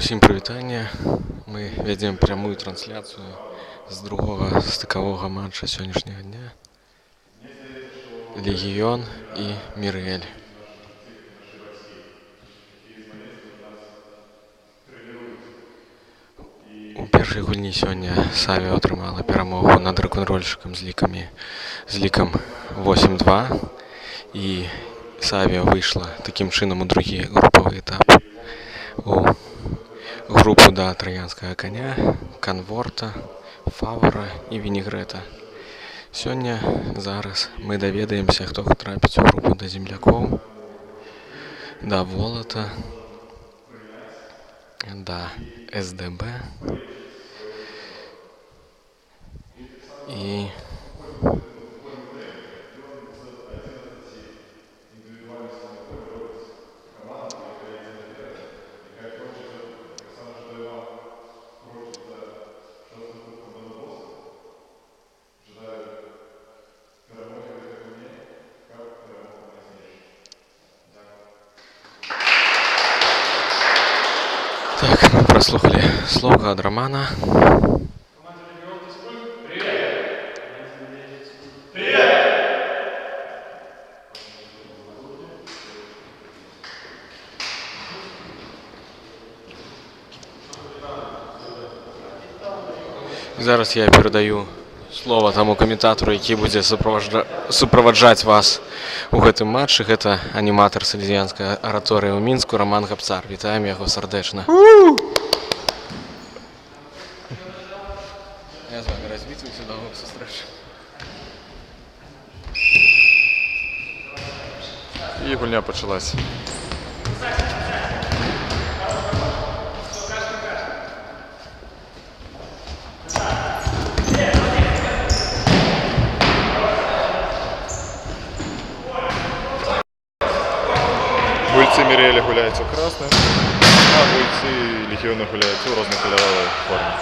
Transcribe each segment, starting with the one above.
Усім прывітанне. Мы вядзем прямую трансляцыю з другога стыкавога матча сённяшняга дня. Легіён і Мірэль. У першай гульні сёння Савіо атрымала перамогу над рок-н-рольшчыкам з лікам 8-2. І Савіо выйшла такім чынам у другі групавы этап у групу да траянскага каня, канворта, фавора і вінегрэта. Сёння зараз мы даведаемся, хто трапіць у групу да землякоў, да волата, да СДБ і так, мы праслухалі слова ад Романа. Зараз я перадаю слова таму каментатару, які будзе суправаджаць вас у гэтым матчы. Гэта аніматар сальезіянскай араторыі ў Мінску Роман Гапцар. Вітаем яго сардэчна. Я з вами развітваюся, да новых сустрэч. І гульня пачалась. Гульцы Мірэля гуляюць у красным, а гульцы Легіёна гуляюць у рознакаляровай форме.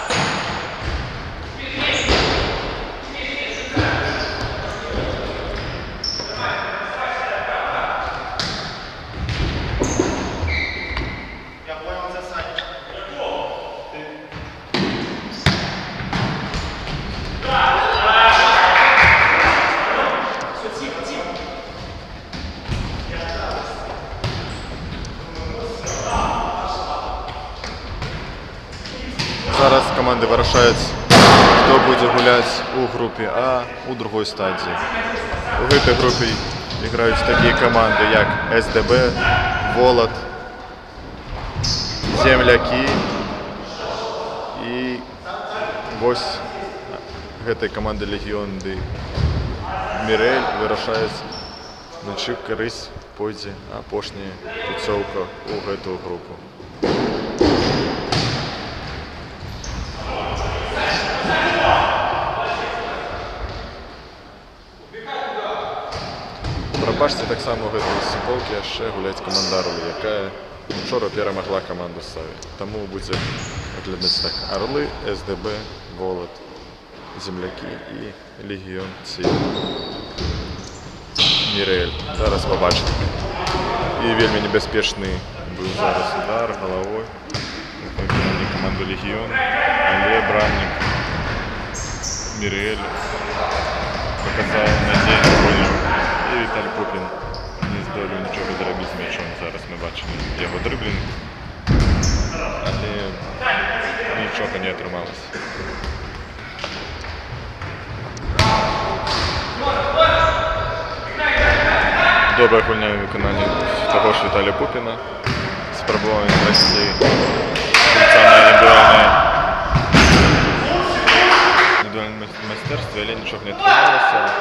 Зараз команды вырашаюць, хто будзе гуляць у групе А у другой стадіі. У гэтай групе іграюць такія каманды, як СДБ, Волат, Землякі. І вось гэтай каманды Легіён ды Мірэль вырашаюць, на чыю карысць пойдзе апошняя пуцёўка ў гэтую групу. Прабачце, таксама ў гэтай суполкі яшчэ гуляць камандару, якая учора перамагла каманду Саві. Таму будзе выглядаць так: Арлы, СДБ, Волат, Землякі і Легіён ці Мірэль. Зараз пабачым. І вельмі небяспечны быў зараз удар галавой выкананне каманды Легіён, але брамнік Мірэль паказаў надзейную гульню. І Віталій Пупін не здолеў нічога зрабіць з мячом. Зараз мы бачым яго дрыблінг, але нічога не атрымалася. Добрая гульня ў выкананні таго ж Віталія Пупіна. Спрабаванне прайсці гульца на індывідуальным майстэрстве, але нічога не атрымалася.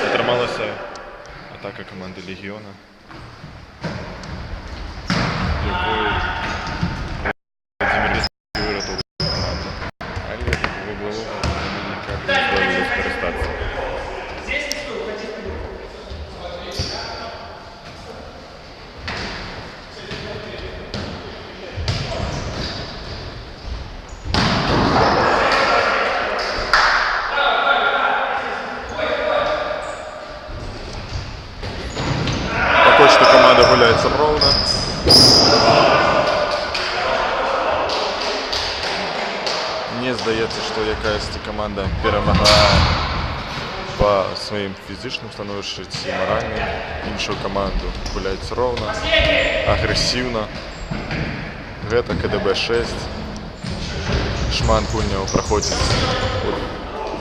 Атрымалася атака команды Легіёна, якой Владимир Лесовский выратаваў команду, але вуглового ніяк не здолелі скарыстацца. Пакуль што каманда гуляецца роўна. Мне здається, що якась команда перемагає по своїм фізичним становищам і моральним. Іншу команду гуляють ровно, агресивно. Гэта КДБ-6. Шман Кульнєва проходить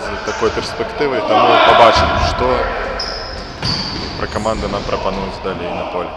з такої перспективи, тому побачимо, що про команду нам пропонують далі на полі.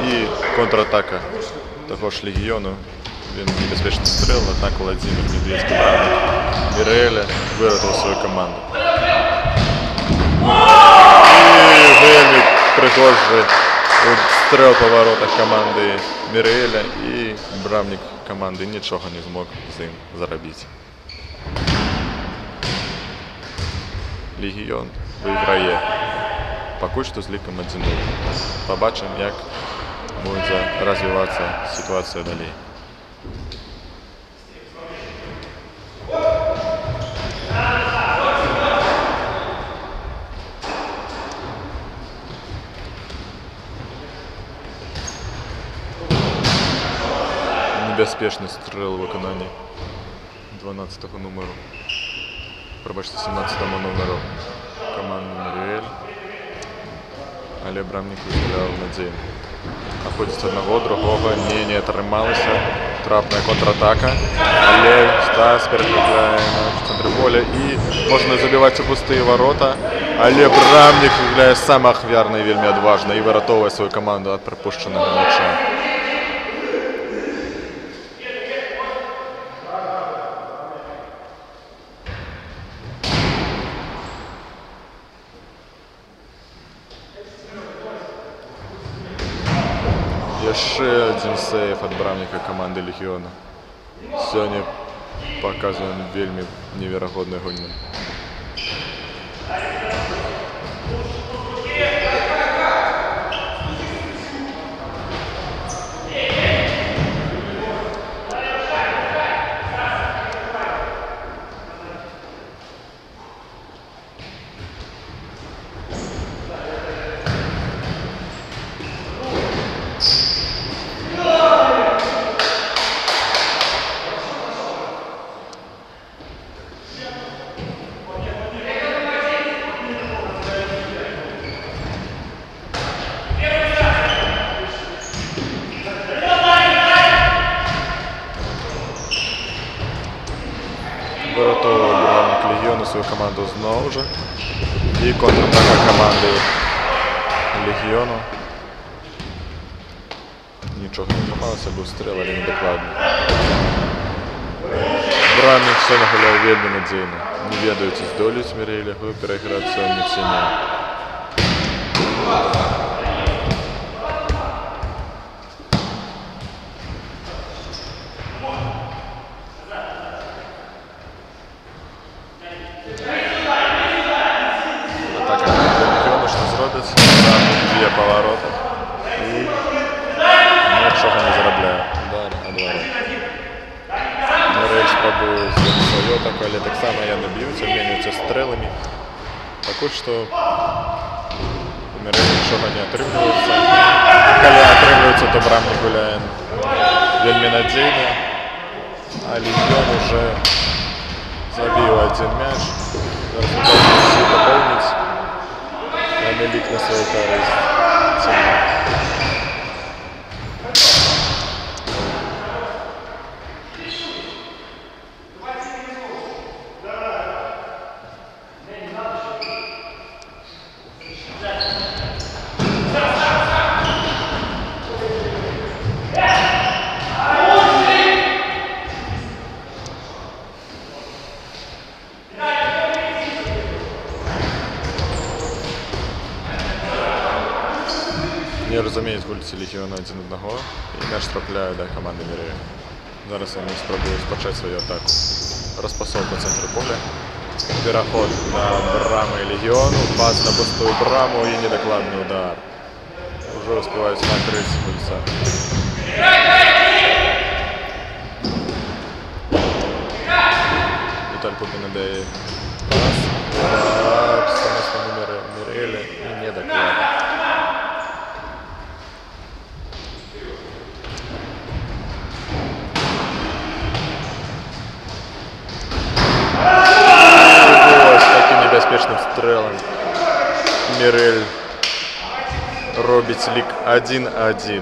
І контратака того ж Легіону. Він небезпечно стріл, однак Владимир Медведський бравник Міреля вирятував свою команду. І вельми пригожий стріл по воротах команди Міреля, і бравник команди нічого не змог з ним заробити. Легіон виграє поки що з ліком 1-0. Побачимо, як буде розвиватися ситуація далі. Небезпечний стріл у виконанні 12-го номеру. Пробачте, 17-му номеру команди Міріель. Але брамник виставляв надійно. Находиться одного, другого, не отрималися. Трапна контратака. Але Стас переправляє на центр поля і можна забивати у пусті ворота. Але брамник виявляє самоахвярно і вельми відважно і вирятовує свою команду від пропущеного м'яча. Ще один сейф від брамника команди Легіона. Сьогодні показує вельми невероятний гольний. Вирятовує бравник Легіону свою команду знову ж. І контратака команди Легіону. Нічого не трималося, був стріл, але недокладний. Бравник все нагуляв вельми надійно. Не ведаючи з долю Міреля, переграти сьогодні ціні. Б'є по воротах і нічого не заробляє. Удар від ворот. Мірель спробує свою атаку, але так само я не б'ються, обмінюються стрілами. Поки що Мірель нічого не отримується. Коли отримується, то брамник гуляє вельми надійно. А Легіон уже забив один м'яч. Зараз можна всі доповнити. Лік на свою користь. розуміють гульці Легіону 1-1 і мяч трапляє до команди Міреля. Зараз вони спробують почати свою атаку. Розпасов по центру поля. Переход на брамы Легиону, пас на пустую браму и недокладный удар. Уже успевают накрыть гульца. Виталий Пупин отдает пас. Удар с номера Миреля и недокладный. Небезпечним стрелом Мірель робить лік 1-1.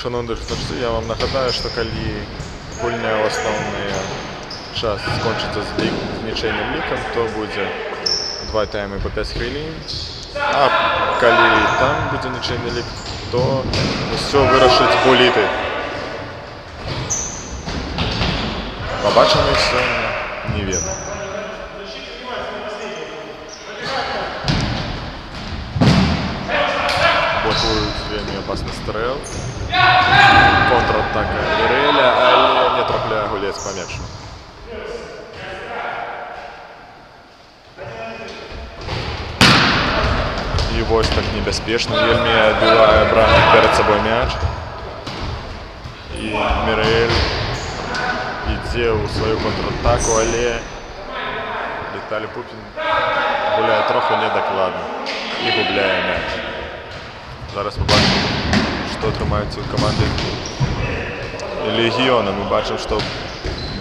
Шановні глядачі, я вам нагадаю, що коли гульня в основний час скончиться з нічийним ліком, то буде 2 тайми по 5 хвилин. А коли там буде нічийний лік, то все вирішить боліти. Побачимо їх сьогодні, невідомо. Блокують вельми опасний стрел. Контратака Міреля, але не трапляє гулець по м'ячу. І ось так небезпечно вельми відбиває Брамник перед собою м'яч. І Мірель йде у свою контратаку, але Віталій Пупін гуляє трохи недокладно і губляє м'яч. Зараз побачимо, що тримається у команді Легіона. Ми бачимо, що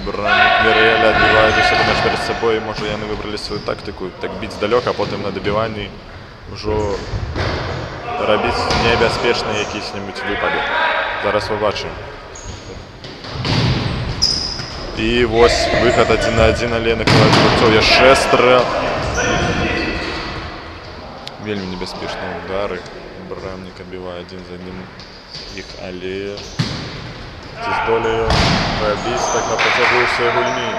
Брамник Міреля відбиває у себе м'яч перед собою. Може, вони вибрали свою тактику, так бити здалека, а потім на добиванні вже робити небезпечні якісь-небудь випади. Зараз побачимо. І ось виход 1-1, але накривають Гульцов. Є ще стрел. Вельми небезпечні удари. Брамник отбиває один за одним їх, але ці здолею пробити так на протягу всієї гульні.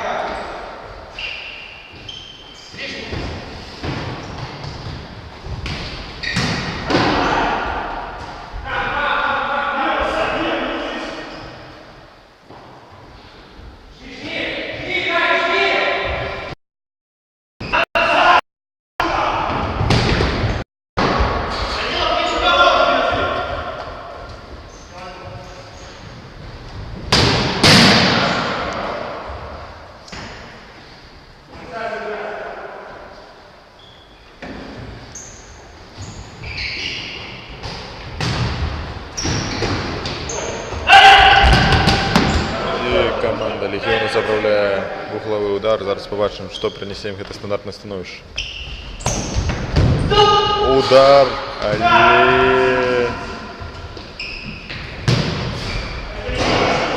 Команда Легіону заправляє вугловий удар. Зараз побачимо, що принесе їм це стандартне становище. Удар, але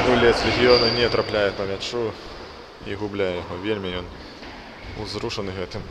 гулець Легіону не трапляє по м'ячу і губляє його. Вельми він узрушений цим.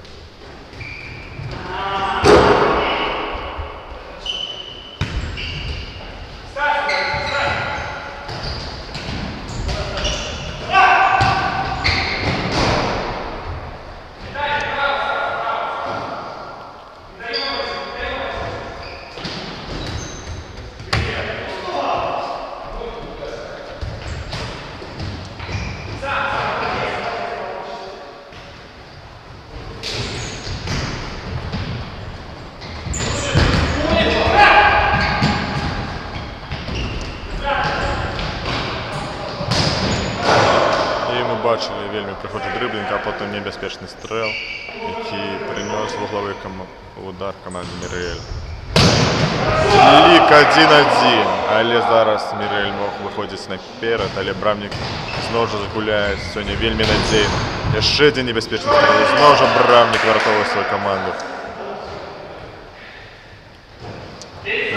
Бачили вельми прихожий дриблінг, а потім небезпечний стрел, який принес вугловий удар команді Мірель. Лік 1-1, але зараз Мірель мог виходити наперед, але Брамник знову ж гуляє сьогодні вельми надійно. І ще один небезпечний стрел, знову ж Брамник врятовує свою команду.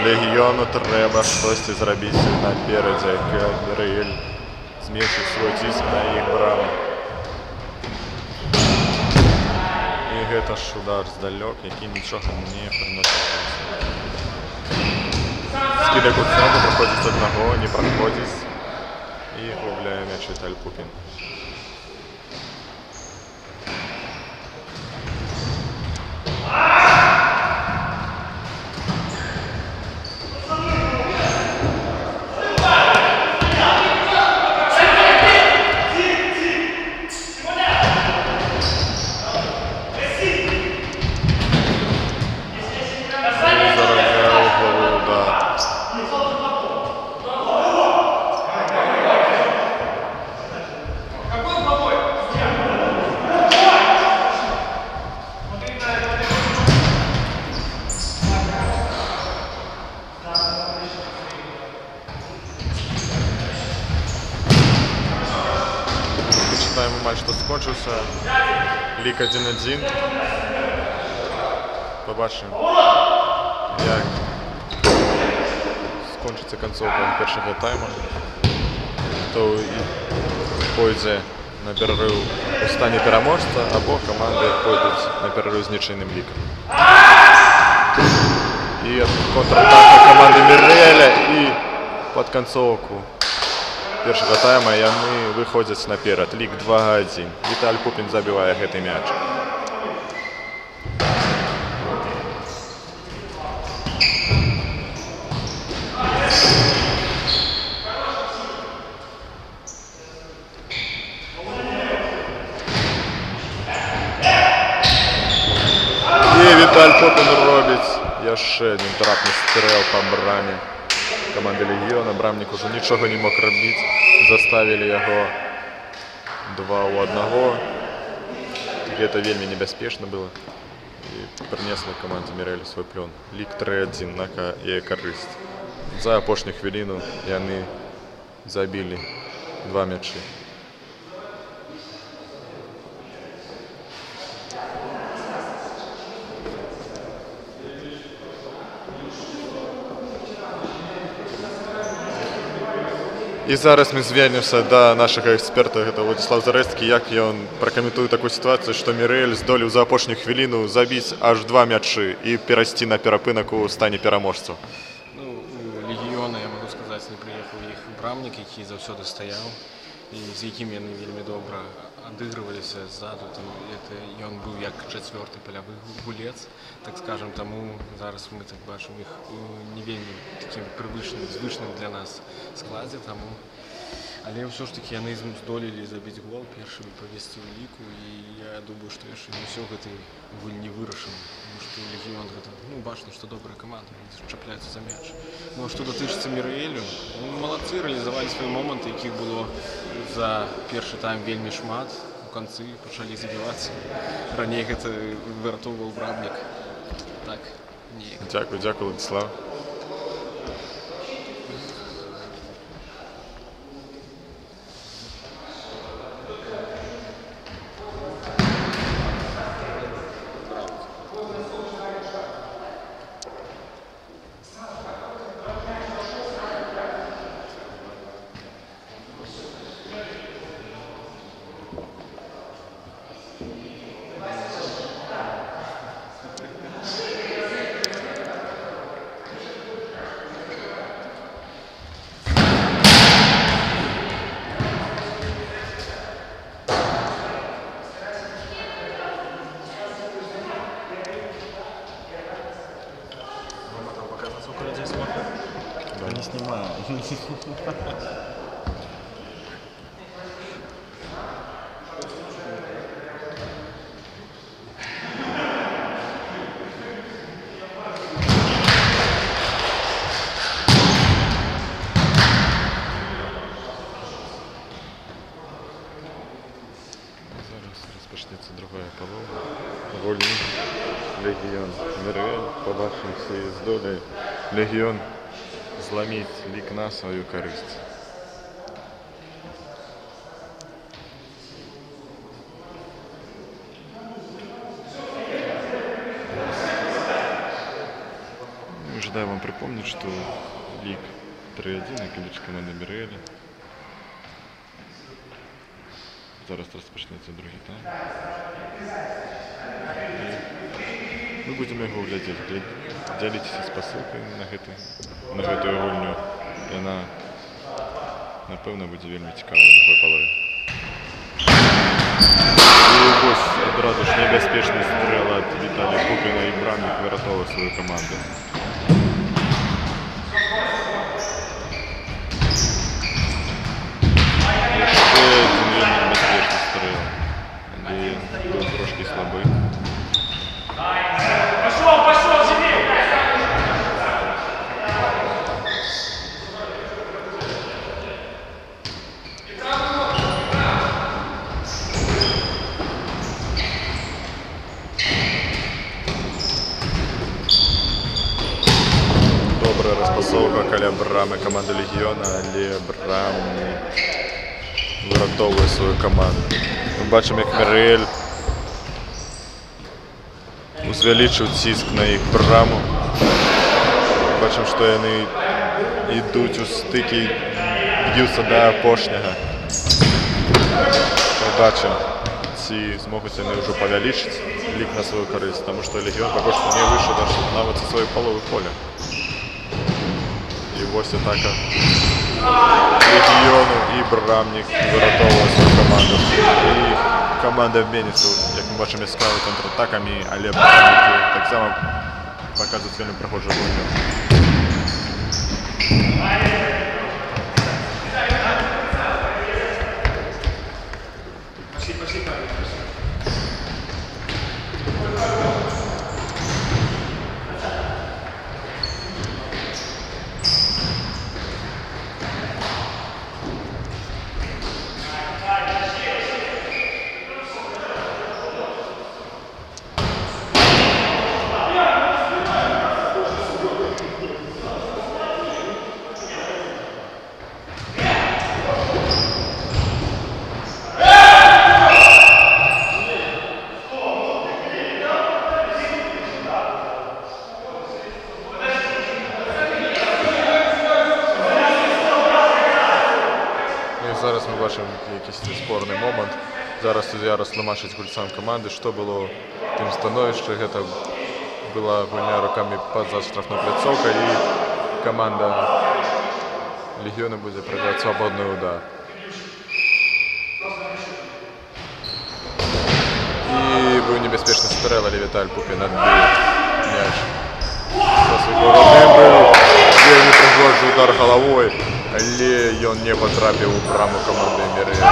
Легіону треба щось зробити наперед, як Мірель зменшить свой тиск на их браму. И гэта ж удар здалёк, які нічога не прыносіць. Скидок у центр, проходит одного, не проходит. И губляем мяч Виталий Пупин. Матч тут скончився. Лік 1-1. Побачимо, як скончиться концовка першого тайму. Хто пойде на перерив у стані переможця, або команди пойдуть на перерив з нічийним ліком. І контратака команди Міреля і під концовку першого тайма яны выходзяць наперад. Лік 2-1. Віталь Пупін забівае гэты мяч. І Віталь Пупін робіць яшчэ один трапны стрэл па браме команды Легіона. Брамнік уже нічога не мог рабіць. Заставили яго 2-1. Гэта вельмі небяспечна было. І прынесла камандзе Мірэля свой плён. Лік 3-1 на яе карысць. За апошнюю хвіліну яны забілі 2 мячы. І зараз мы звернемся до нашага эксперта, гэта Владислав Зарэцкі, як ён пракаментуе такую сітуацыю, што Мірэль здолеў за апошнюю хвіліну забіць аж 2 мячы і перайсці на перапынак у стане пераможцаў. Ну, у Легіёна, я магу сказаць, не прыехаў іх брамнік, які заўсёды стаяў, і з якім яны вельмі добра адыгрываліся ззаду. Ён быў як чацвёрты палявы гулец, так скажем, таму зараз мы так бачым іх у не вельмі такім прывычным, звычным для нас складзе, таму. Але ўсё ж такі яны здолелі забіць гол, першымі павесці ў ліку, і я думаю, што яшчэ не ўсё гэтай гульні вырашана, тому што Легіён гэта, ну, бачна, што добрая каманда, чапляецца за мяч. Ну, а што датычыцца Мірэлю, ну, малацы, рэалізавалі свае моманты, якіх было за першы тайм вельмі шмат, у канцы пачалі забівацца. Раней гэта выратоўваў брамнік. Так, неяк. Дзякуй, Владислав. Не снимаю. Зараз розпочнеться друга полова. Вольний Легіон Мірель. Побачимо, всі здолі Легіон зламіць лік на свою карысць. Ожидаю вам припомнить, что лик 3-1 на колледж команды Миреля. Зараз розпочнеться другий тайм. Мы будем его глядеть. Дзяліцеся спасылкай на гэтую гульню. Яна, напэўна, будзе вельмі цікавая на другой палове. І вось адразу ж небяспечны стрэл ад Віталія Пупіна і брамнік выратоўвае сваю каманду. Яшчэ адзін вельмі небяспечны стрэл, але быў трошкі слабы. Добрая распасоўка каля брамы каманды Легіёна, але брамнік выратоўвае сваю каманду. Мы бачым, як Мірэль узвялічыў ціск на іх браму. Бачым, што яны ідуць у стыкі, б'юцца да апошняга. Побачым, ці змогуць яны ўжо павялічыць лік на сваю карысць, таму што Легіён пакуль што не выйшаў нават са сваёй паловы поля. І вось атака Легіёну, і брамнік выратоўвае сваю каманду. І каманда абменіцца, як мы бачым, яскравымі контратакамі, але брамнікі таксама паказваюць вельмі прыгожую гульню. Зараз мы бачым якийсь спорны момант. Зараз суддзя растлумачыць гульцам каманды, што было ў тым становішчы. Гэта была гульня рукамі па-за штрафной пляцоўкай, і каманда Легіёна будзе праграць свабодны удар. І быў небяспечны стрэл, але Віталь Пупін адбіў мяч. Быў вельмі прыгожы удар галавой, але ён не патрапіў у браму каманды Мірэль.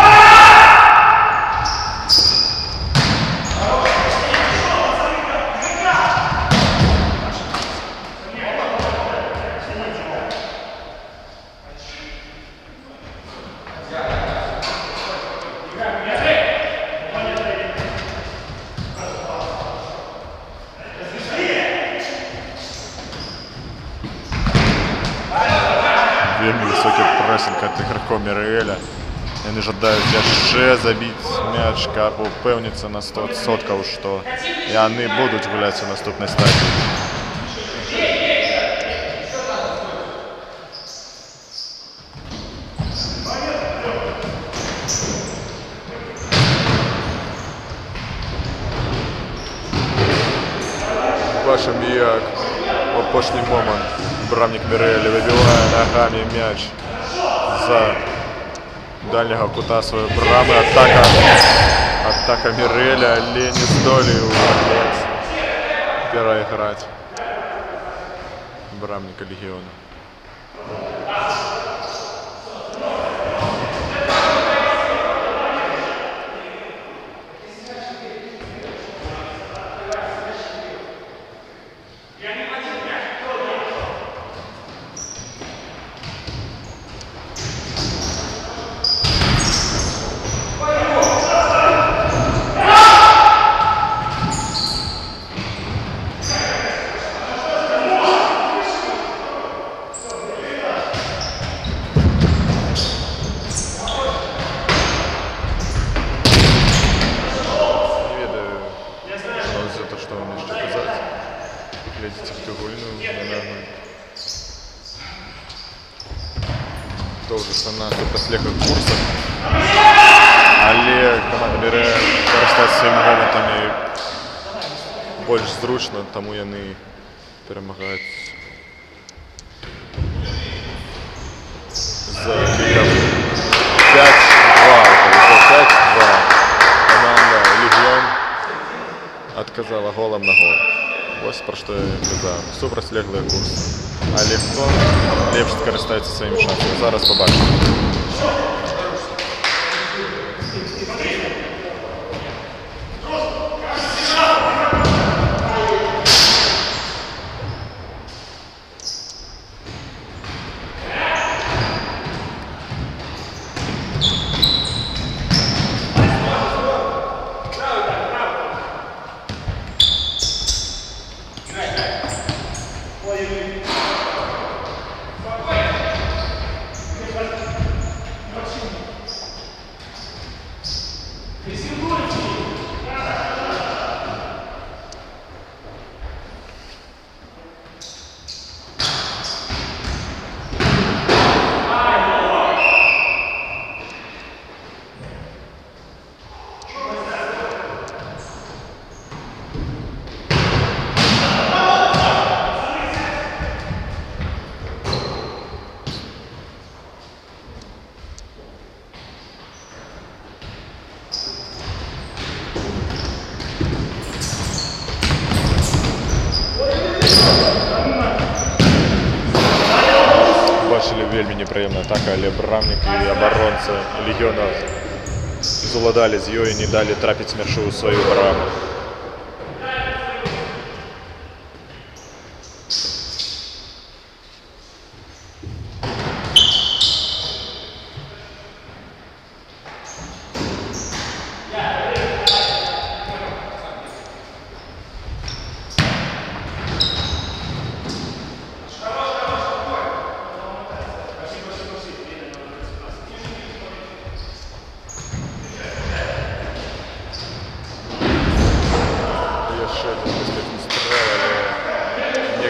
Вельмі высокі прэсінг ад ігракоў Мірэля. Яны жадаюць яшчэ забіць мяч, каб упэўніцца на 100%, што яны будуць гуляць у наступнай стадіі. Бачым, як у апошні момант брамнік Мірэля выбівае нагамі мяч за дальняга кута сваёй брамы. Атака Мірэля, але не здолеў перайграць брамніка Легіёна. Глядзіце гэтую гульню, доўжыцца на супрацьлеглых курсах, але каманда Мірэль карыстаецца сваімі момантамі больш зручна, таму яны перамагаюць за лікам 5-2. 5-2. Команда Легіон адказала голам на гол. Вось пра што я казаў. Супрацьлеглыя курсы. Але хто лепш скарыстаецца сваімі шансамі? Зараз пабачым. Вельмі непрыемная атака, але брамнік і абаронца Легіёна зуладалі з ёй і не далі трапіць мячу ў сваю браму.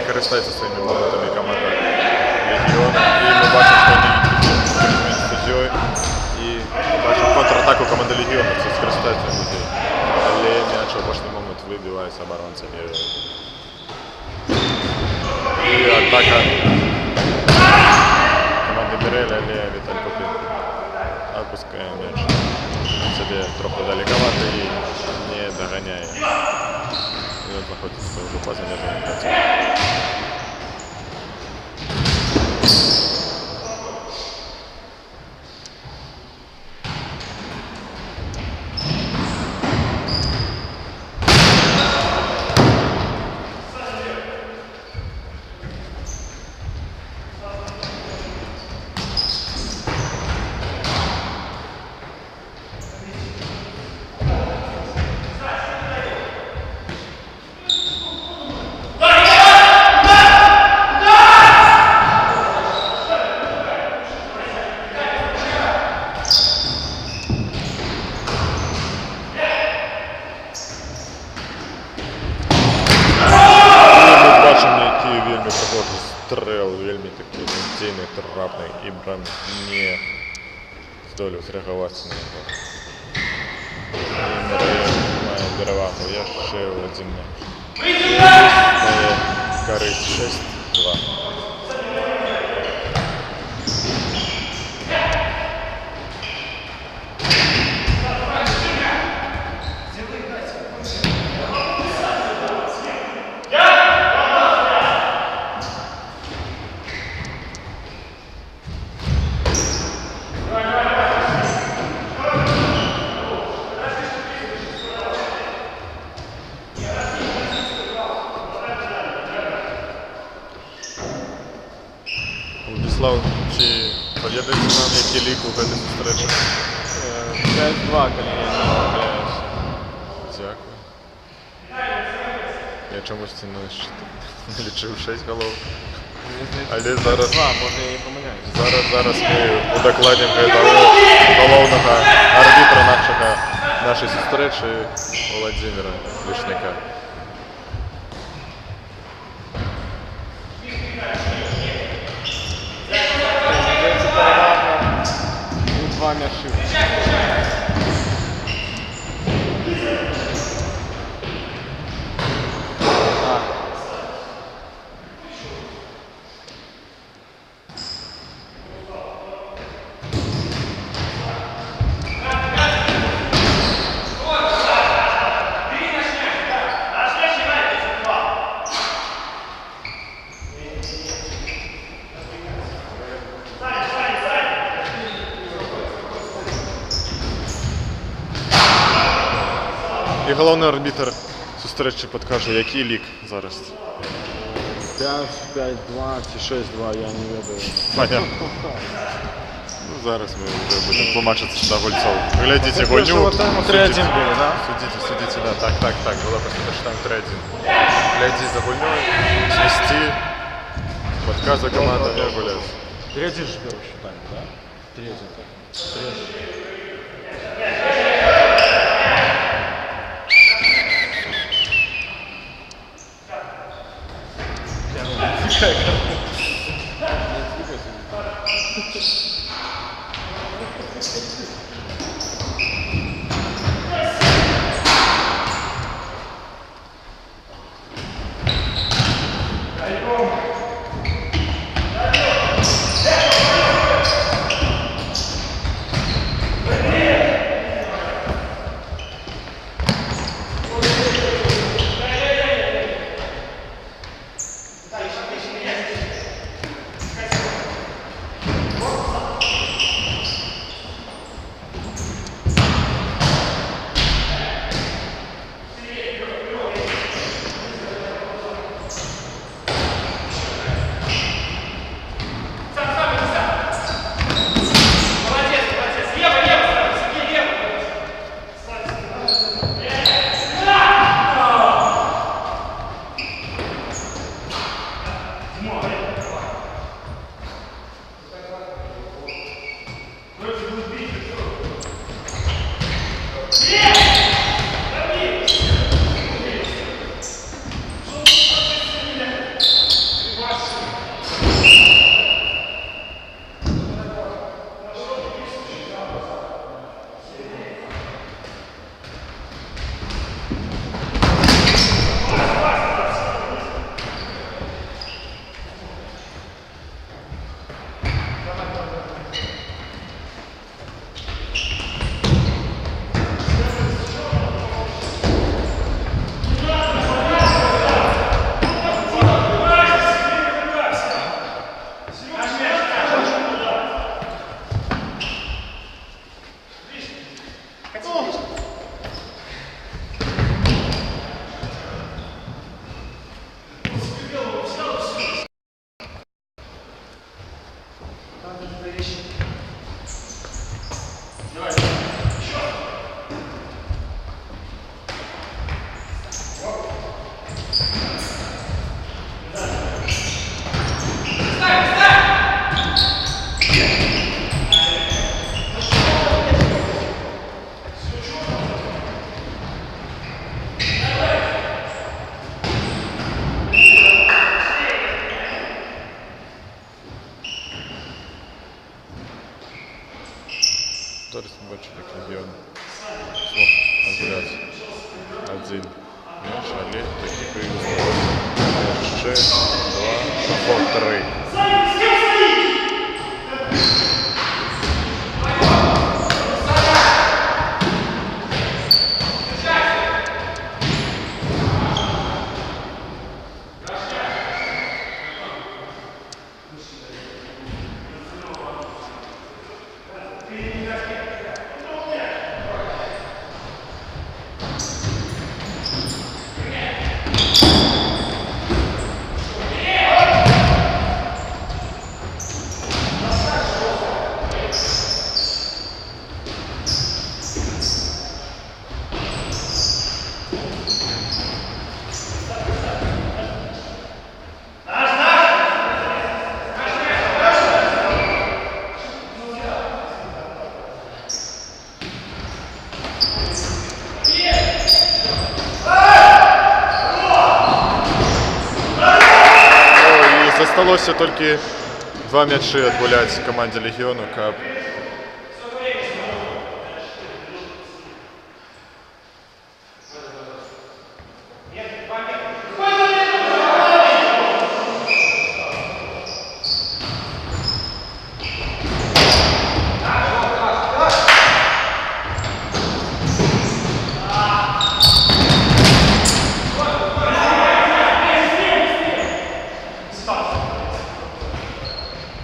Карыстаецца сваімі момантамі каманда Легіёна. І мы бачым, што они з ёй. І бачым контратаку каманды Легіёна, це скарыстаецца людзей. Але мяч у апошні момант выбіваецца абаронцамі. І атака каманды Мірэля, але Віталь Попін адпускае мяч сабе троху далекавата і не даганяе. Ён знаходзіцца ўжо па-за межамі пляцоўкі. Стрэл вельмі такі надзейны, трапны, і Брам не здолеў зрэагаваць на яго. І Мірэля мае перавагу яшчэ ў адзін мяч. Мае карысць 6-2. Владислав, чи пам'ятаєте нам, які лік у гэтым сустрэчы? 5-2, калі я не памыляюся. Дякую. Я чомусь налічыў 6 галоў. Але зараз... Можа, я не памыляюся. Зараз мы удакладнім гэтага галоўнага арбітра нашай сустрэчы Владзіміра Вішняка. Два мячы. І головний арбітр зустрічі підкаже, який лік зараз. 5-2 чи 6-2, я не ведаю. Понятно. Ну, зараз ми вже будемо тлумачити сюди гольцов. Глядите гольню. 3-1 були, да? Судите, да. Так. Було просто перший тайм 3-1. Гляди за гольней, свисти. Подказы команда не гулять. Третий же первый считаем, да? Третий. Зараз ми бачимо, як Легіон змог розгуляти 1 м'яч, але такі поїздили. Ще 2 або 3. Осталося тільки 2 м'ячі відгуляти команді Легіону.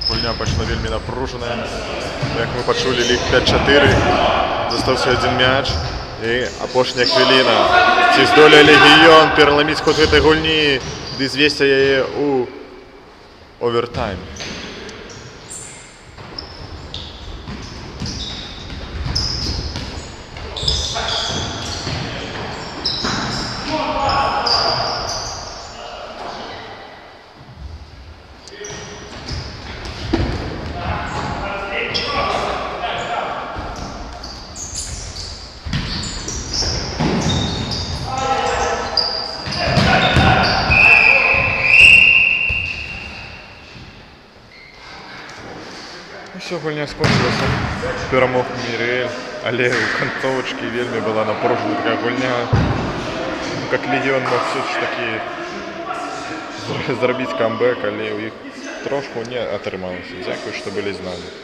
Гульня пішла вельми напружена. Як ми почули, лік 5-4. Застався 1 м'яч. І апошняя хвіліна. Ці здолее Легіён пераламіць ход гэтай гульні ды звесці яе ў овертайм. Все, гульня скончылася. Перамог Мірэль, але ў канцовачкі вельмі была напружана такая гульня. Как Легіён мог все ж таки зрабіць камбэк, але ў іх трошку не атрымалася. Дзякуй, што былі з намі.